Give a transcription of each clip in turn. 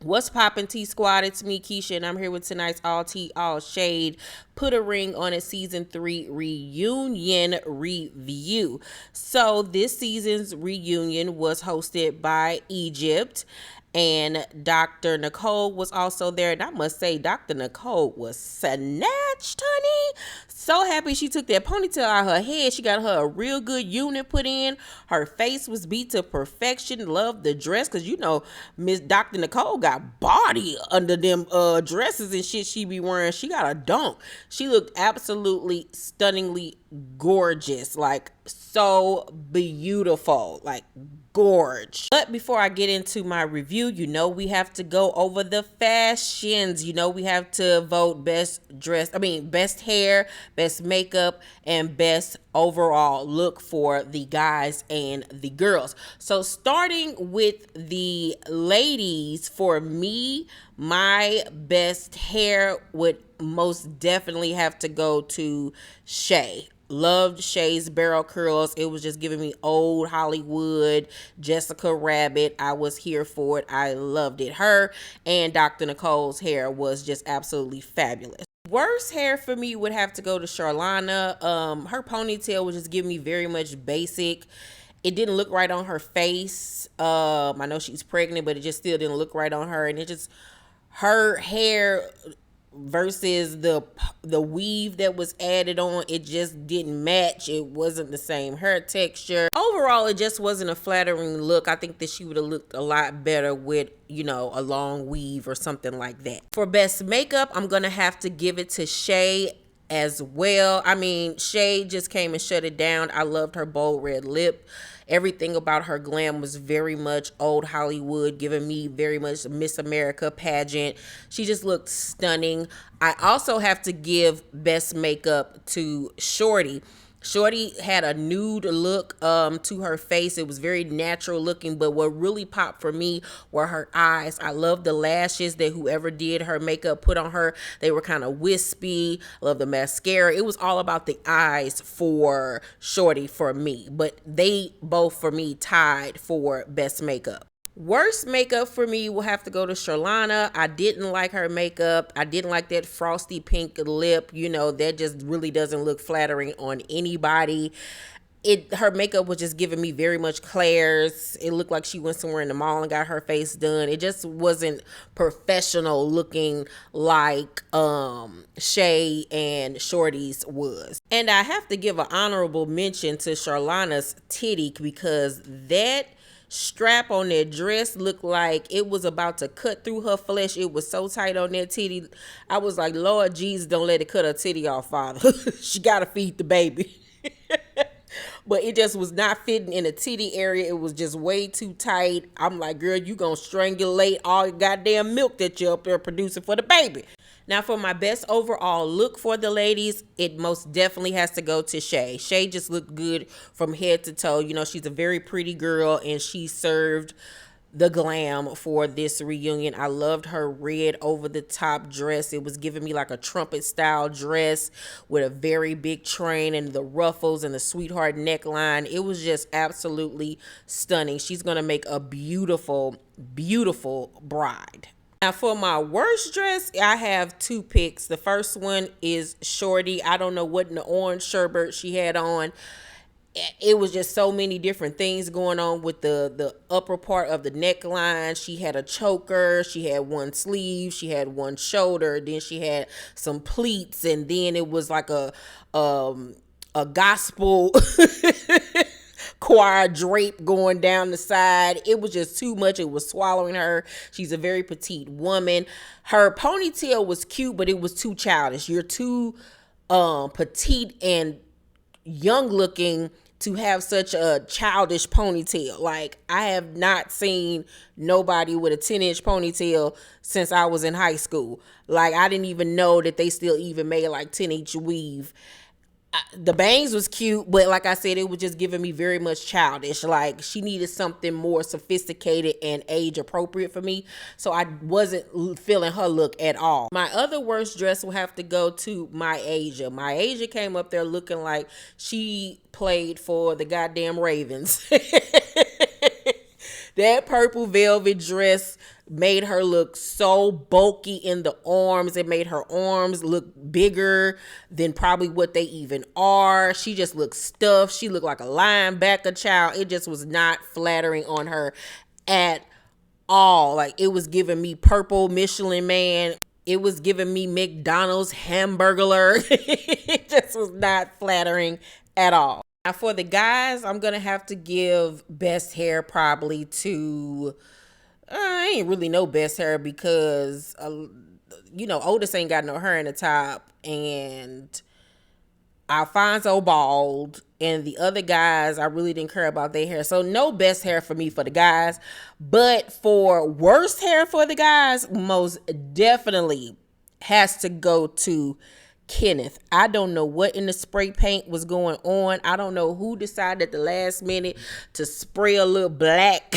What's poppin' T Squad? It's me, Keisha, and I'm here with tonight's All Tea, All Shade Put a Ring on a Season 3 reunion review. So, this season's reunion was hosted by Egypt, and Dr. Nicole was also there. And I must say, Dr. Nicole was snatched, honey. So happy she took that ponytail out of her head. She got her a real good unit put in. Her face was beat to perfection. Loved the dress because you know Miss Dr. Nicole got body under them dresses and shit she be wearing. She got a dunk. She looked absolutely stunningly gorgeous, like so beautiful, like gorge. But before I get into my review, you know we have to go over the fashions. You know we have to vote best hair, best makeup, and best overall look for the guys and the girls. So starting with the ladies, for me, my best hair would most definitely have to go to Shay. Loved Shay's barrel curls. It was just giving me old Hollywood, Jessica Rabbit. I was here for it. I loved it. Her and Dr. Nicole's hair was just absolutely fabulous. Worst hair for me would have to go to Charlana. Her ponytail was just giving me very much basic. It didn't look right on her face. I know she's pregnant, but it just still didn't look right on her. And it just, her hair versus the weave that was added on, it just didn't match. It wasn't the same hair texture. Overall, it just wasn't a flattering look. I think that she would have looked a lot better with, you know, a long weave or something like that. For best makeup, I'm gonna have to give it to Shay as well. I mean, Shay just came and shut it down. I loved her bold red lip. Everything about her glam was very much old Hollywood, giving me very much Miss America pageant. She just looked stunning. I also have to give best makeup to Shorty. Shorty had a nude look to her face. It was very natural looking, but what really popped for me were her eyes. I love the lashes that whoever did her makeup put on her. They were kind of wispy. Love the mascara. It was all about the eyes for Shorty for me, but they both for me tied for best makeup. Worst makeup for me will have to go to Charlana. I didn't like her makeup. I didn't like that frosty pink lip. You know, that just really doesn't look flattering on anybody. Her makeup was just giving me very much Claire's. It looked like she went somewhere in the mall and got her face done. It just wasn't professional looking like Shay and Shorty's was. And I have to give an honorable mention to Charlana's titty because that strap on that dress looked like it was about to cut through her flesh. It was so tight on that titty. I was like, Lord Jesus, don't let it cut her titty off, Father. She gotta feed the baby. But it just was not fitting in the titty area. It was just way too tight. I'm like, girl, you gonna strangulate all the goddamn milk that you're up there producing for the baby. Now, for my best overall look for the ladies, it most definitely has to go to Shay. Shay just looked good from head to toe. You know, she's a very pretty girl, and she served the glam for this reunion. I loved her red over-the-top dress. It was giving me like a trumpet-style dress with a very big train and the ruffles and the sweetheart neckline. It was just absolutely stunning. She's going to make a beautiful, beautiful bride. Now, for my worst dress, I have two picks. The first one is Shorty. I don't know what in the orange sherbet she had on. It was just so many different things going on with the upper part of the neckline. She had a choker. She had one sleeve. She had one shoulder. Then she had some pleats. And then it was like a gospel choir drape going down the side. It was just too much. It was swallowing her. She's a very petite woman. Her ponytail was cute, but it was too childish. You're too petite and young looking to have such a childish ponytail. Like, I have not seen nobody with a 10-inch ponytail since I was in high school. Like, I didn't even know that they still even made like 10-inch weave. The bangs was cute, but like I said, it was just giving me very much childish. Like, she needed something more sophisticated and age appropriate for me, so I wasn't feeling her look at all. My other worst dress will have to go to My Asia. My Asia came up there looking like she played for the goddamn Ravens. That purple velvet dress made her look so bulky in the arms. It made her arms look bigger than probably what they even are. She just looked stuffed. She looked like a linebacker, child. It just was not flattering on her at all. Like, it was giving me purple Michelin Man. It was giving me McDonald's hamburger. It just was not flattering at all. Now for the guys, I'm gonna have to give best hair probably to I ain't really no best hair because Otis ain't got no hair in the top, and Alfonso bald, and the other guys, I really didn't care about their hair. So no best hair for me for the guys. But for worst hair for the guys, most definitely has to go to Kenneth. I don't know what in the spray paint was going on. I don't know who decided at the last minute to spray a little black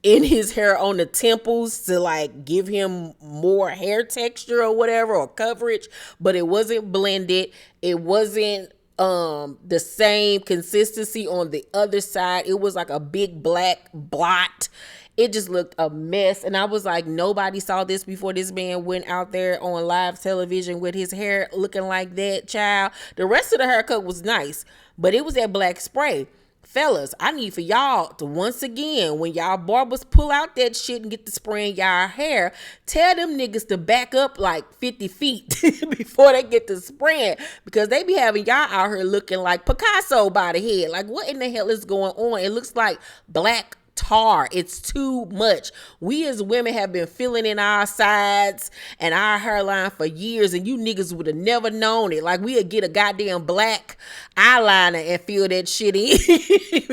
in his hair on the temples to like give him more hair texture or whatever, or coverage, but it wasn't blended. It wasn't the same consistency on the other side. It was like a big black blot. It just looked a mess. And I was like, nobody saw this before this man went out there on live television with his hair looking like that, child. The rest of the haircut was nice, but it was that black spray. Fellas, I need for y'all to, once again, when y'all barbers pull out that shit and get to spraying y'all hair, tell them niggas to back up like 50 feet before they get to spraying, because they be having y'all out here looking like Picasso by the head. Like, what in the hell is going on? It looks like black tar. It's too much. We as women have been filling in our sides and our hairline for years, and you niggas would have never known it. Like, we'd get a goddamn black eyeliner and fill that shit in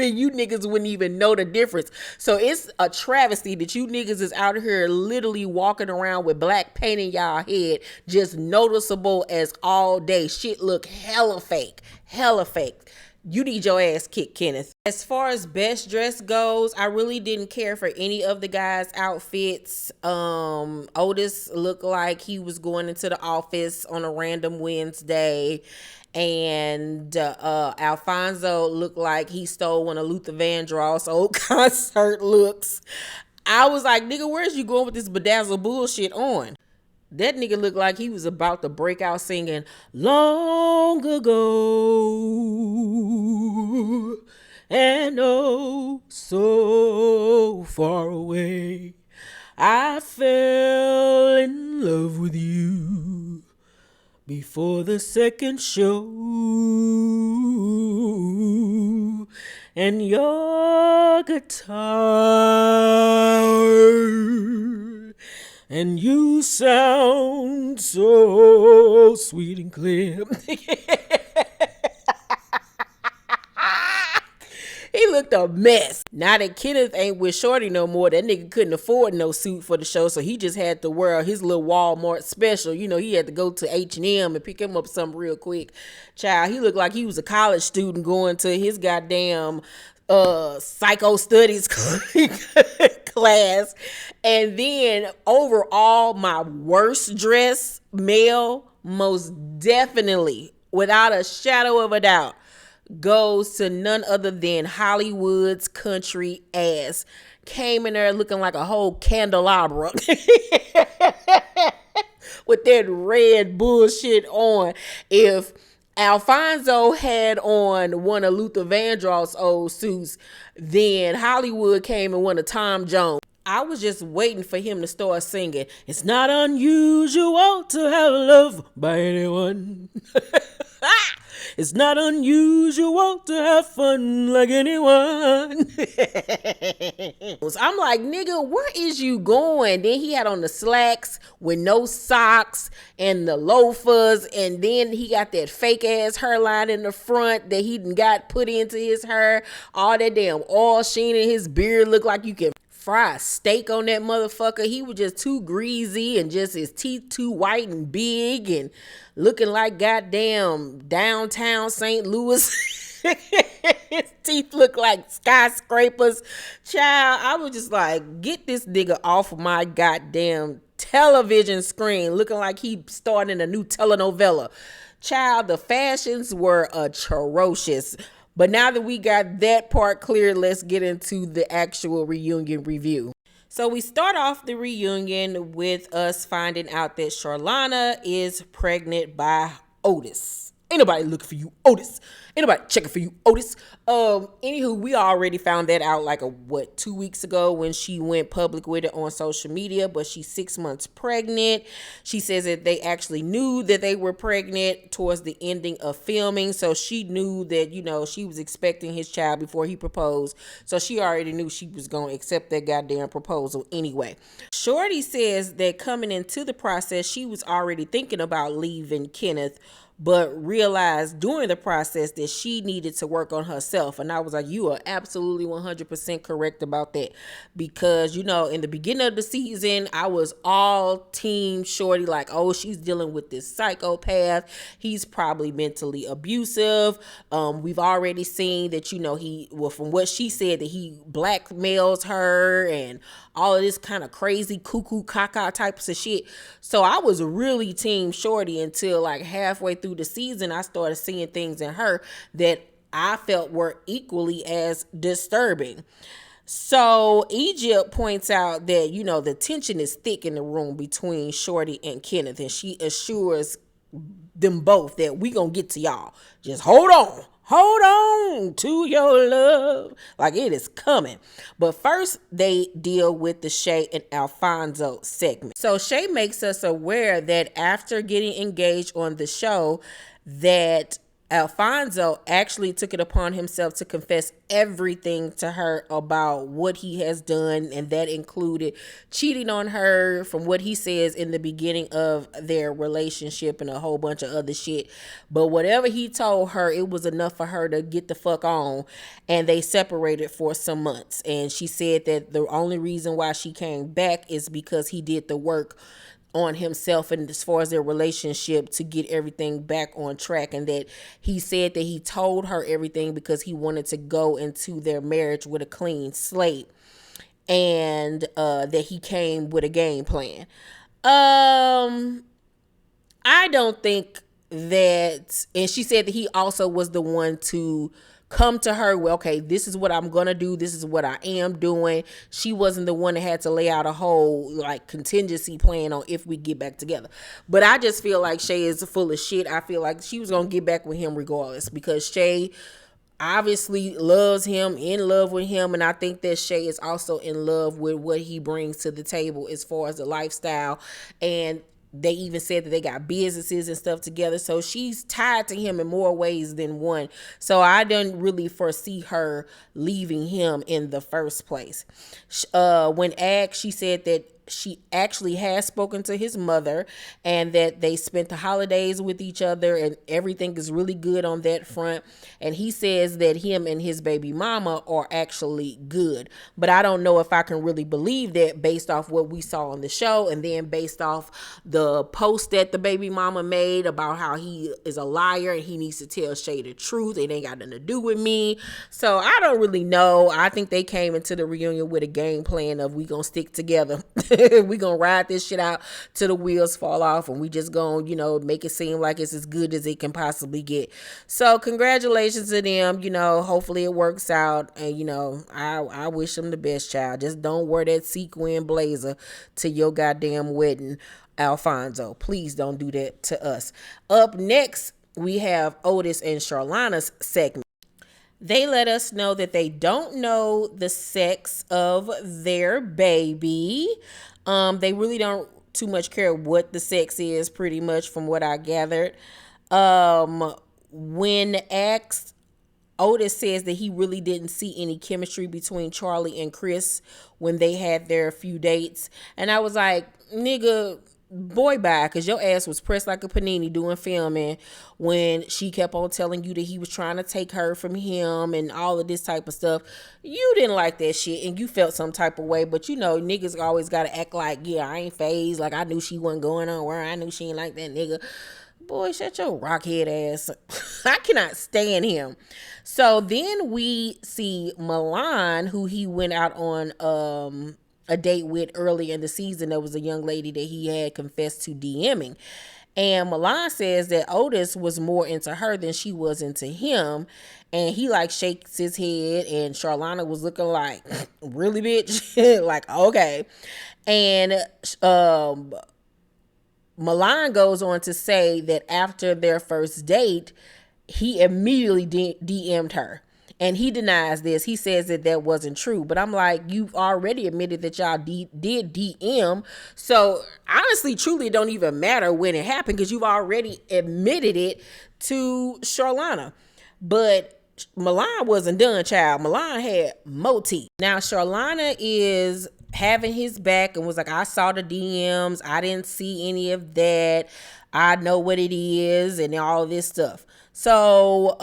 and you niggas wouldn't even know the difference. So it's a travesty that you niggas is out here literally walking around with black paint in y'all head, just noticeable as all day. Shit look hella fake. You need your ass kicked, Kenneth. As far as best dress goes, I really didn't care for any of the guys' outfits. Otis looked like he was going into the office on a random Wednesday. And Alfonso looked like he stole one of Luther Vandross' old concert looks. I was like, nigga, where's you going with this bedazzled bullshit on? That nigga looked like he was about to break out singing long ago and oh so far away. I fell in love with you before the second show, and your guitar, and you sound so sweet and clear. He looked a mess. Now that Kenneth ain't with Shorty no more, that nigga couldn't afford no suit for the show, so he just had to wear his little Walmart special. You know, he had to go to H&M and pick him up something real quick. Child, he looked like he was a college student going to his goddamn psycho studies class. And then overall, my worst dress male, most definitely, without a shadow of a doubt, goes to none other than Hollywood's country ass. Came in there looking like a whole candelabra with that red bullshit on. If Alfonso had on one of Luther Vandross' old suits, then Hollywood came in one of Tom Jones. I was just waiting for him to start singing, "It's not unusual to have love by anyone." It's not unusual to have fun like anyone. I'm like, nigga, where is you going? Then he had on the slacks with no socks and the loafers, and then he got that fake ass hairline in the front that he got put into his hair. All that damn oil sheen in his beard looked like you can fry a steak on that motherfucker. He was just too greasy, and just his teeth too white and big, and looking like goddamn downtown St. Louis. His teeth look like skyscrapers. Child, I was just like, get this nigga off of my goddamn television screen, looking like he starting a new telenovela. Child, the fashions were atrocious. But now that we got that part clear, let's get into the actual reunion review. So we start off the reunion with us finding out that Charlana is pregnant by Otis. Ain't nobody looking for you, Otis. Ain't nobody checking for you, Otis. Anywho, we already found that out like 2 weeks ago when she went public with it on social media, but she's 6 months pregnant. She says that they actually knew that they were pregnant towards the ending of filming. So she knew that, she was expecting his child before he proposed. So she already knew she was going to accept that goddamn proposal anyway. Shorty says that coming into the process, she was already thinking about leaving Kenneth, but realized during the process that she needed to work on herself. And I was like, you are absolutely 100% correct about that. Because, in the beginning of the season, I was all team Shorty, like, oh, she's dealing with this psychopath. He's probably mentally abusive. We've already seen that, from what she said, that he blackmails her and all of this kind of crazy cuckoo caca types of shit. So I was really team Shorty until like halfway through the season. I started seeing things in her that I felt were equally as disturbing. So Egypt points out that, the tension is thick in the room between Shorty and Kenneth, and she assures them both that we gonna get to y'all. Just hold on. Hold on to your love. Like, it is coming. But first, they deal with the Shay and Alfonso segment. So Shay makes us aware that after getting engaged on the show, that Alfonso actually took it upon himself to confess everything to her about what he has done, and that included cheating on her, from what he says, in the beginning of their relationship, and a whole bunch of other shit. But whatever he told her, it was enough for her to get the fuck on, and they separated for some months. And she said that the only reason why she came back is because he did the work on himself and as far as their relationship to get everything back on track, and that he said that he told her everything because he wanted to go into their marriage with a clean slate, and that he came with a game plan. I don't think that, and she said that he also was the one to come to her, well, okay, this is what I'm gonna do, this is what I am doing. She wasn't the one that had to lay out a whole like contingency plan on if we get back together. But I just feel like Shay is full of shit. I feel like she was gonna get back with him regardless, because Shay obviously loves him, in love with him, and I think that Shay is also in love with what he brings to the table as far as the lifestyle. And they even said that they got businesses and stuff together. So she's tied to him in more ways than one. So I didn't really foresee her leaving him in the first place. When asked, she said that she actually has spoken to his mother, and that they spent the holidays with each other, and everything is really good on that front. And he says that him and his baby mama are actually good. But I don't know if I can really believe that based off what we saw on the show, and then based off the post that the baby mama made about how he is a liar and he needs to tell Shay the truth. It ain't got nothing to do with me. So I don't really know. I think they came into the reunion with a game plan of, we gonna stick together. We gonna ride this shit out till the wheels fall off, and we just gonna, make it seem like it's as good as it can possibly get. So congratulations to them. Hopefully it works out, and I wish them the best, child. Just don't wear that sequin blazer to your goddamn wedding, Alfonso. Please don't do that to us. Up next, we have Otis and Charlana's segment. They let us know that they don't know the sex of their baby. They really don't too much care what the sex is, pretty much, from what I gathered. When asked, Otis says that he really didn't see any chemistry between Charlie and Chris when they had their few dates. And I was like, nigga, boy, bye, because your ass was pressed like a panini doing filming when she kept on telling you that he was trying to take her from him and all of this type of stuff. You didn't like that shit, and you felt some type of way. But niggas always gotta act like, yeah, I ain't phased, like I knew she wasn't going on where, I knew she ain't like that nigga. Boy, shut your rockhead ass. I cannot stand him. So then we see Milan, who he went out on a date with early in the season. There was a young lady that he had confessed to DMing. And Milan says that Otis was more into her than she was into him. And he like shakes his head, and Charlotta was looking like, really, bitch? Like, okay. And Milan goes on to say that after their first date, he immediately DM'd her. And he denies this. He says that that wasn't true. But I'm like, you've already admitted that y'all did DM. So honestly, truly, it don't even matter when it happened because you've already admitted it to Charlana. But Milan wasn't done, child. Milan had Moti. Now, Charlana is having his back and was like, I saw the DMs. I didn't see any of that. I know what it is and all this stuff. So,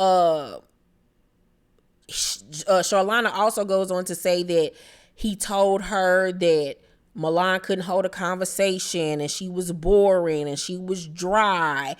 Charlana also goes on to say that he told her that Milan couldn't hold a conversation and she was boring and she was dry.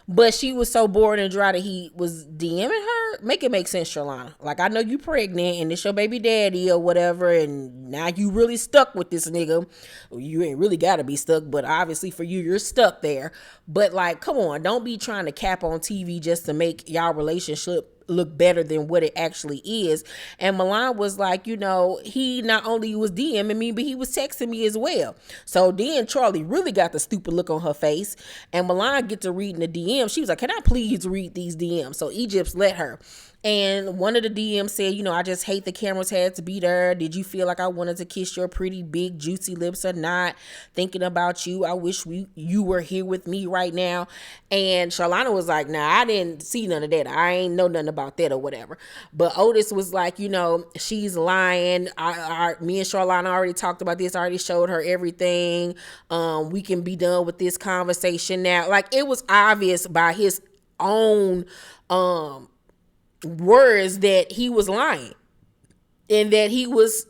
But she was so bored and dry that he was DMing her. Make it make sense, Charlana. Like, I know you pregnant and it's your baby daddy or whatever, and now you really stuck with this nigga. You ain't really got to be stuck, but obviously for you, you're stuck there. But, like, come on. Don't be trying to cap on TV just to make y'all relationship look better than what it actually is. And Milan was like, you know, he not only was DMing me, but he was texting me as well. So then Charlie really got the stupid look on her face, and Milan get to reading the DM. She was like, can I please read these DMs? So Egypt's let her. And one of the DMs said, you know, I just hate the cameras had to be there. Did you feel like I wanted to kiss your pretty big juicy lips or not? Thinking about you. I wish you were here with me right now. And Charlana was like, nah, I didn't see none of that. I ain't know nothing about that or whatever. But Otis was like, you know, she's lying. Me and Charlana already talked about this. I already showed her everything. We can be done with this conversation now. Like, it was obvious by his own words that he was lying and that he was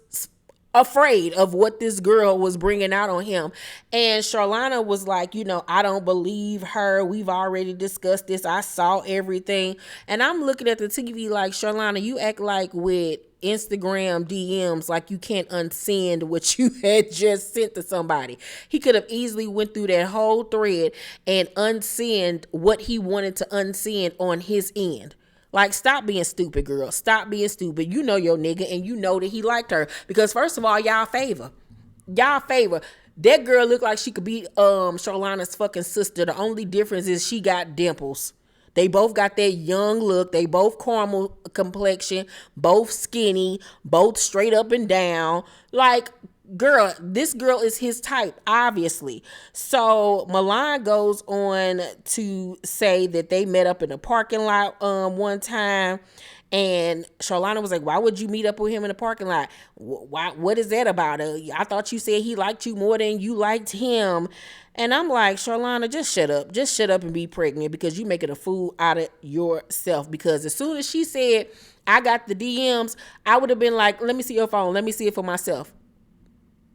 afraid of what this girl was bringing out on him. And Charlana was like, you know, I don't believe her. We've already discussed this. I saw everything. And I'm looking at the TV like, Charlana, you act like with Instagram DMs like you can't unsend what you had just sent to somebody. He could have easily went through that whole thread and unsend what he wanted to unsend on his end. Like, stop being stupid, girl. Stop being stupid. You know your nigga, and you know that he liked her. Because first of all, y'all favor. That girl looked like she could be Charlana's fucking sister. The only difference is she got dimples. They both got that young look. They both caramel complexion, both skinny, both straight up and down. Like, girl, this girl is his type, obviously. So Milan goes on to say that they met up in a parking lot one time, and Charlana was like, why would you meet up with him in the parking lot? Why? What is that about? I thought you said he liked you more than you liked him. And I'm like, Charlana, just shut up. Just shut up and be pregnant, because you making a fool out of yourself. Because as soon as she said, I got the DMs, I would have been like, let me see your phone. Let me see it for myself.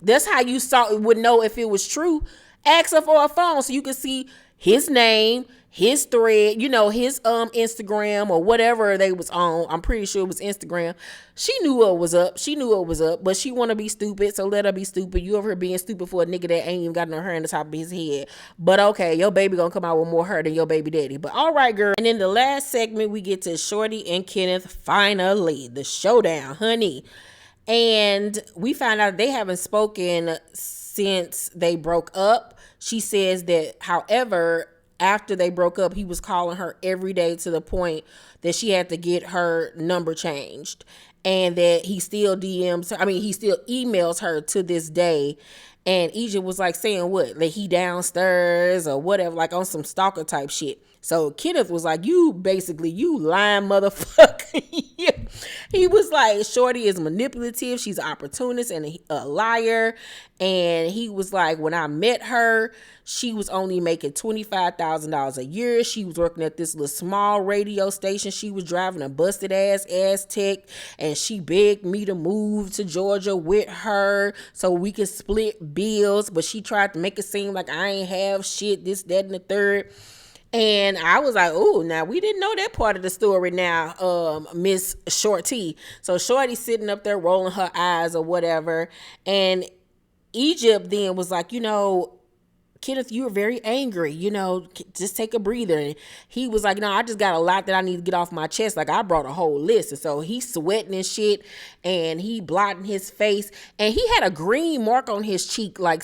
That's how you would know if it was true. Ask her for a phone so you can see his name, his thread, you know, his Instagram or whatever they was on. I'm pretty sure it was Instagram. She knew what was up. But she want to be stupid, so let her be stupid. You over here being stupid for a nigga that ain't even got no hair in the top of his head. But okay, your baby gonna come out with more hair than your baby daddy. But all right, girl. And in the last segment, we get to Shorty and Kenneth. Finally, the showdown, honey. And we found out they haven't spoken since they broke up. She says that, however, after they broke up, he was calling her every day to the point that she had to get her number changed. And that he still DMs her. I mean, he still emails her to this day. And Egypt was like saying what? Like he downstairs or whatever, like on some stalker type shit. So Kenneth was like, you lying motherfucker. He was like, Shorty is manipulative. She's an opportunist and a liar. And he was like, when I met her, she was only making $25,000 a year. She was working at this little small radio station. She was driving a busted ass Aztec, and she begged me to move to Georgia with her so we could split bills. But she tried to make it seem like I ain't have shit, this, that, and the third. And I was like, oh, now we didn't know that part of the story now, Miss Shorty. So Shorty sitting up there rolling her eyes or whatever. And Egypt then was like, you know, Kenneth, you were very angry, just take a breather. And he was like, no, I just got a lot that I need to get off my chest. Like, I brought a whole list. And so he's sweating and shit, and he blotting his face, and he had a green mark on his cheek, like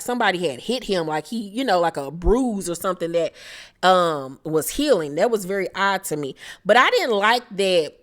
somebody had hit him, like he, like a bruise or something that was healing. That was very odd to me. But I didn't like that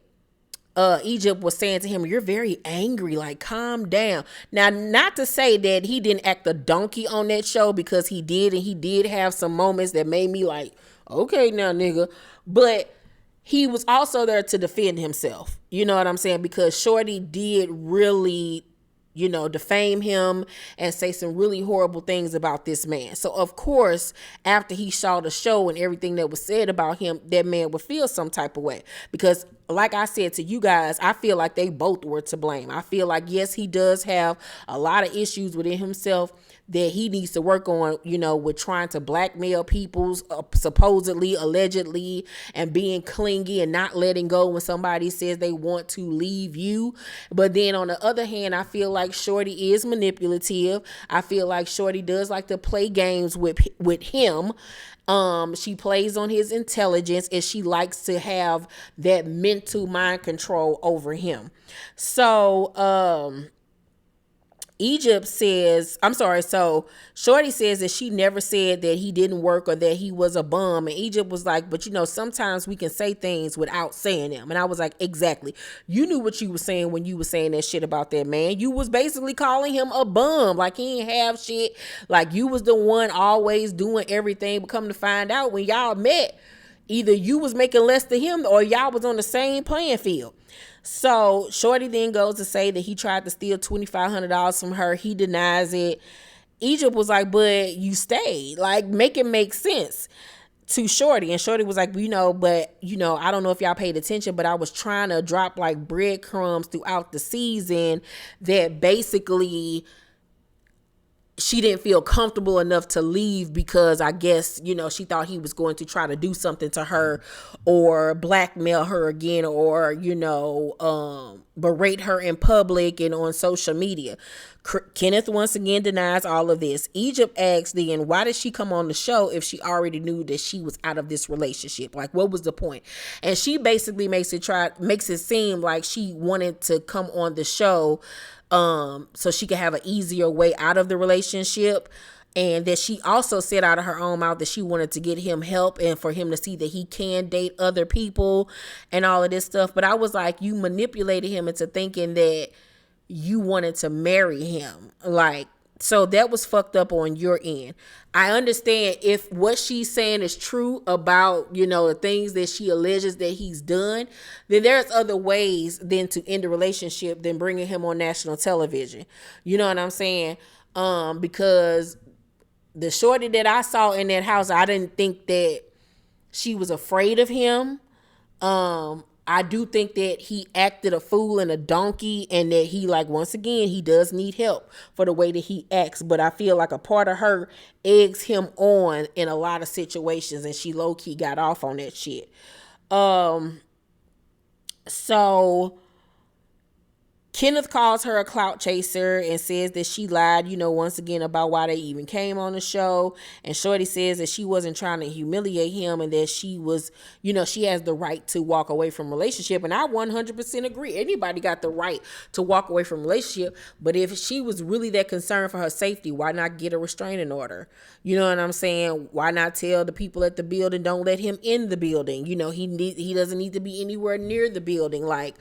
Egypt was saying to him, you're very angry, like calm down. Now, not to say that he didn't act a donkey on that show, because he did, and he did have some moments that made me like, okay now nigga, but he was also there to defend himself, you know what I'm saying, because Shorty did really, defame him and say some really horrible things about this man. So of course, after he saw the show and everything that was said about him, that man would feel some type of way, because like I said to you guys, I feel like they both were to blame. I feel like, yes, he does have a lot of issues within himself that he needs to work on, with trying to blackmail people, supposedly, allegedly, and being clingy and not letting go when somebody says they want to leave you. But then on the other hand, I feel like Shorty is manipulative. I feel like Shorty does like to play games with him. She plays on his intelligence, and she likes to have that mental mind control over him. So, so Shorty says that she never said that he didn't work or that he was a bum. And Egypt was like, but sometimes we can say things without saying them. And I was like, exactly. You knew what you were saying when you were saying that shit about that man. You was basically calling him a bum, like he ain't have shit. Like you was the one always doing everything. But come to find out, when y'all met, either you was making less than him or y'all was on the same playing field. So Shorty then goes to say that he tried to steal $2,500 from her. He denies it. Egypt was like, but you stayed. Like, make it make sense to Shorty. And Shorty was like, I don't know if y'all paid attention, but I was trying to drop like breadcrumbs throughout the season that basically she didn't feel comfortable enough to leave, because I guess, she thought he was going to try to do something to her or blackmail her again, or, berate her in public and on social media. Kenneth once again denies all of this. Egypt asks then, why did she come on the show if she already knew that she was out of this relationship? Like, what was the point? And she basically makes it seem like she wanted to come on the show so she could have an easier way out of the relationship, and that she also said out of her own mouth that she wanted to get him help and for him to see that he can date other people and all of this stuff. But I was like, you manipulated him into thinking that you wanted to marry him. Like, so that was fucked up on your end. I understand if what she's saying is true about, the things that she alleges that he's done, then there's other ways than to end a relationship than bringing him on national television. You know what I'm saying? Because the Shorty that I saw in that house, I didn't think that she was afraid of him. I do think that he acted a fool and a donkey, and that he, like, once again, he does need help for the way that he acts. But I feel like a part of her eggs him on in a lot of situations, and she low-key got off on that shit. So Kenneth calls her a clout chaser and says that she lied, once again about why they even came on the show. And Shorty says that she wasn't trying to humiliate him, and that she was, she has the right to walk away from a relationship. And I 100% agree. Anybody got the right to walk away from a relationship. But if she was really that concerned for her safety, why not get a restraining order? You know what I'm saying? Why not tell the people at the building, don't let him in the building? He doesn't need to be anywhere near the building. Like,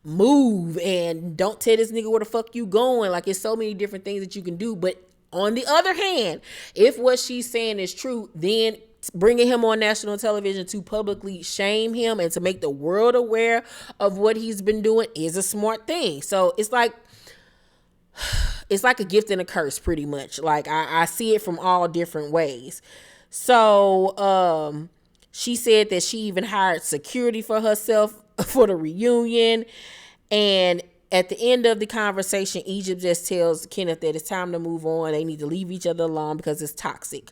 move, and don't tell this nigga where the fuck you going. Like, it's so many different things that you can do. But on the other hand, if what she's saying is true, then bringing him on national television to publicly shame him and to make the world aware of what he's been doing is a smart thing. So it's like a gift and a curse, pretty much. Like, I see it from all different ways. So she said that she even hired security for herself for the reunion. And At the end of the conversation, Egypt just tells Kenneth that it's time to move on. They need to leave each other alone because it's toxic.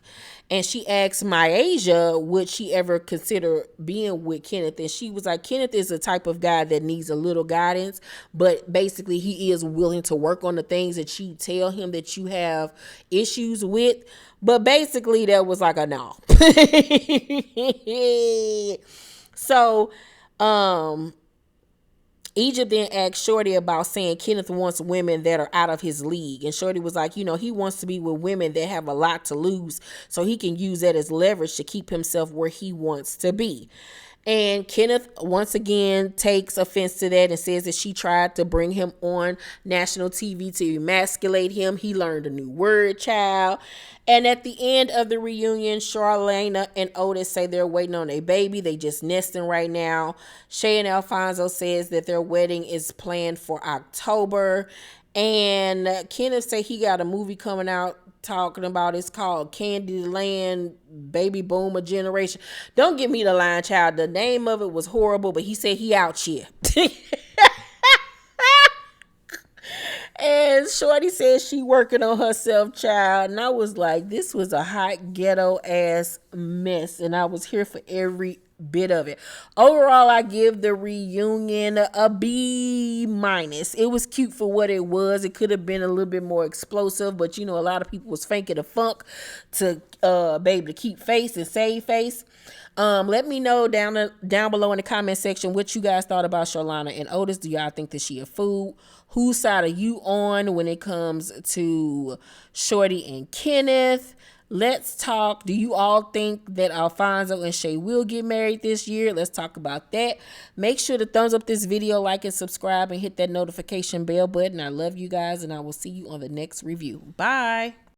And she asks Myasia, would she ever consider being with Kenneth? And she was like, Kenneth is a type of guy that needs a little guidance, but basically he is willing to work on the things that you tell him that you have issues with. But basically that was like a no. So, Egypt then asked Shorty about saying Kenneth wants women that are out of his league. And Shorty was like, you know, he wants to be with women that have a lot to lose so he can use that as leverage to keep himself where he wants to be. And Kenneth once again takes offense to that and says that she tried to bring him on national TV to emasculate him. He learned a new word, child. And at the end of the reunion, Charlena and Otis say they're waiting on a baby. They just nesting right now. Shay and Alfonso says that their wedding is planned for October. And Kenneth say he got a movie coming out talking about, it's called Candyland Baby Boomer Generation. Don't give me the line, child. The name of it was horrible, but he said he out here. And Shorty says she working on herself, child. And I was like, this was a hot ghetto ass mess. And I was here for every bit of it. Overall, I give the reunion a B-. It was cute for what it was. It could have been a little bit more explosive, but you know, a lot of people was faking the funk to be able to keep face and save face. Let me know down below in the comment section what you guys thought about Charlena and Otis. Do y'all think that she a fool? Whose side are you on when it comes to Shorty and Kenneth? Let's talk. Do you all think that Alfonso and Shay will get married this year? Let's talk about that. Make sure to thumbs up this video, like and subscribe, and hit that notification bell button. I love you guys, and I will see you on the next review. Bye.